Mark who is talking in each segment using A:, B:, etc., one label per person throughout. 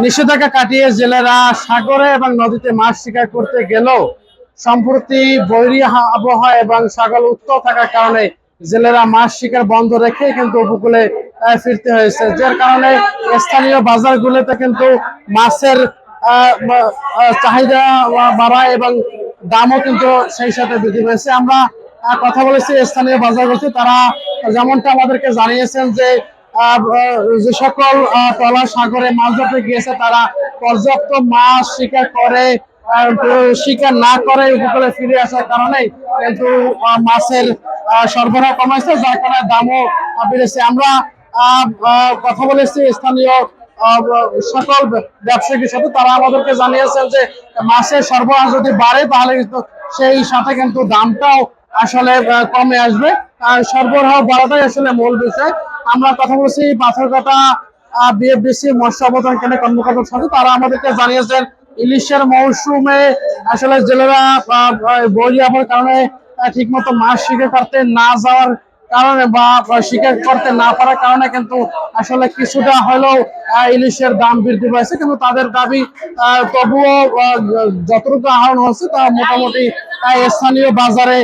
A: নিষেধাজ্ঞা কাটিয়ে জেলেরা সাগরে এবং নদীতে মাছ শিকার করতে গেলেও সম্প্রতি বৈরী আবহাওয়া এবং সাগর উত্তাল থাকার কারণে জেলেরা মাছ শিকার বন্ধ রেখে কিন্তু উপকূলে ফিরতে হয়েছে, যার কারণে স্থানীয় বাজারগুলোতে কিন্তু মাছের চাহিদা বাড়ায় এবং দামও কিন্তু সেই সাথে বৃদ্ধি পেয়েছে। আমরা কথা বলেছি স্থানীয় বাজারগুলোতে, তারা যেমনটা আমাদেরকে জানিয়েছেন যে যে সকল ট্রলার সাগরে মাছ ধরতে গিয়েছে তারা পর্যাপ্ত মাছ শিকার না করে উপকূলে ফিরে আসার কারণে কিন্তু মাছের সরবরাহ কমেছে, যার কারণে দামও বেড়েছে। আমরা কথা বলেছি স্থানীয় সকল ব্যবসায়ীর সাথে, তারা আমাদেরকে জানিয়েছেন যে মাছের সরবরাহ যদি বাড়ে তাহলে কিন্তু সেই সাথে কিন্তু দামটাও আসলে কমে আসবে। আর সরবরাহ বাড়াটাই আসলে মূল বিষয়। আমরা কথা বলছি পাথরঘাটা বিএফডিসি মৎস্য অবদান কেন্দ্রের কর্মকর্তার সাথে, তারা আমাদেরকে জানিয়েছেন ইলিশের মৌসুমে আসলে জেলেরা বৈরী আবহাওয়ার কারণে ঠিক মতো মাছ শিকার করতে না যাওয়ার কারণে বা শিকার করতে না পারার কারণে কিন্তু আসলে কিছুটা হলেও ইলিশের দাম বৃদ্ধি পাইছে, কিন্তু তাদের দাবি তবুও যতটুকু আহরণ হচ্ছে তা মোটামুটি স্থানীয় বাজারে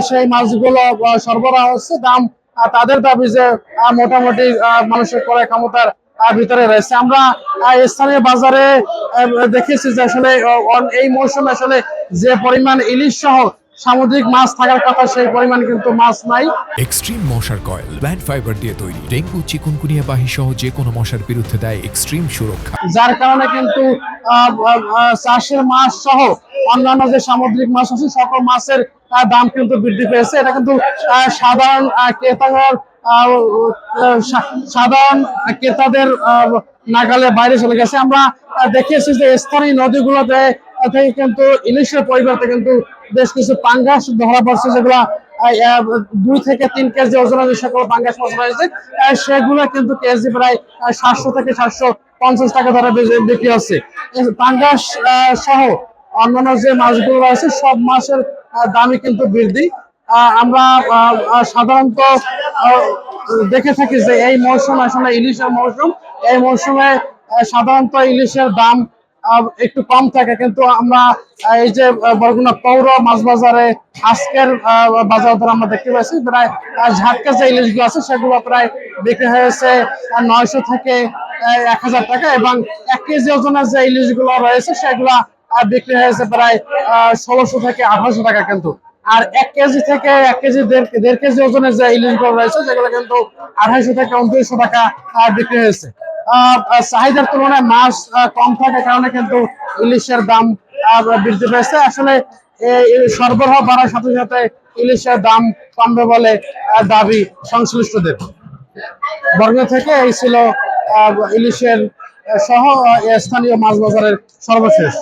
A: সেই মাছগুলো সরবরাহ হচ্ছে। দাম তাদের দাবি যে মোটামুটি মানুষের ক্রয় ক্ষমতার ভিতরে রয়েছে। আমরা স্থানীয় বাজারে দেখেছি যে আসলে এই মৌসুমে আসলে যে পরিমাণ ইলিশ সহ সামুদ্রিক মাছ থাকার কথা সেই পরিমাণ কিন্তু মাছ নাই।
B: এক্সট্রিম মশার কয়েল প্ল্যান্ট ফাইবার দিয়ে তৈরি, ডেঙ্গু চিকুনগুনিয়া বাহি সহ যে কোনো মশার বিরুদ্ধে দেয় এক্সট্রিম সুরক্ষা,
A: যার কারণে কিন্তু চাষের মাছ সহ অন্যান্য যে সামুদ্রিক মাছ আছে সকল মাছের দাম কিন্তু বৃদ্ধি পেয়েছে। এটা কিন্তু সাধারণ ক্রেতাদের নাগালে বাইরে চলে গেছে। আমরা দেখেছি যে স্থানীয় নদীগুলোতে থেকে কিন্তু ইলিশের পরিবর্তে কিন্তু বেশ কিছু পাঙ্গাস ধরা পড়ছে, যেগুলা 2 থেকে 3 কেজি ওজনের যে সকল পাঙ্গাস মাছ রয়েছে সেগুলো কিন্তু কেজি প্রায় 700 থেকে 750 টাকা ধরে বিক্রি হচ্ছে। পাঙ্গাস সহ অন্যান্য যে মাছগুলো রয়েছে সব মাছের দামই কিন্তু বৃদ্ধি। আমরা সাধারণত দেখে থাকি যে এই মৌসুম আসলে ইলিশের মৌসুম, এই মৌসুমে সাধারণত ইলিশের দাম একটু কম থাকে, কিন্তু আমরা এই যে বরগুনা পৌর মাছ বাজারে আজকের বাজার দর আমরা দেখতে পাচ্ছি প্রায় ঝাটকা যে ইলিশগুলো আছে সেগুলো প্রায় বিক্রি হয়েছে 900 থেকে 1000 টাকা, এবং 1 কেজি ওজনের যে ইলিশগুলো রয়েছে সেগুলা বিক্রি হয়েছে প্রায় 1600 থেকে 1800 টাকা কিন্তু। আর 1 কেজি থেকে 1 কেজি 1.5 কেজি ওজনের যে ইলিশগুলো রয়েছে সেগুলো কিন্তু 2800 থেকে 2900 টাকা বিক্রি হয়েছে। চাহিদার তুলনায় মাছ কম থাকার কারণে কিন্তু ইলিশের দাম বৃদ্ধি পেয়েছে। আসলে সরবরাহ বাড়ার সাথে সাথে ইলিশের দাম কমবে বলে দাবি সংশ্লিষ্টদের। বরগুনা থেকে এই ছিল ইলিশের সহ স্থানীয় মাছ বাজারের সর্বশেষ।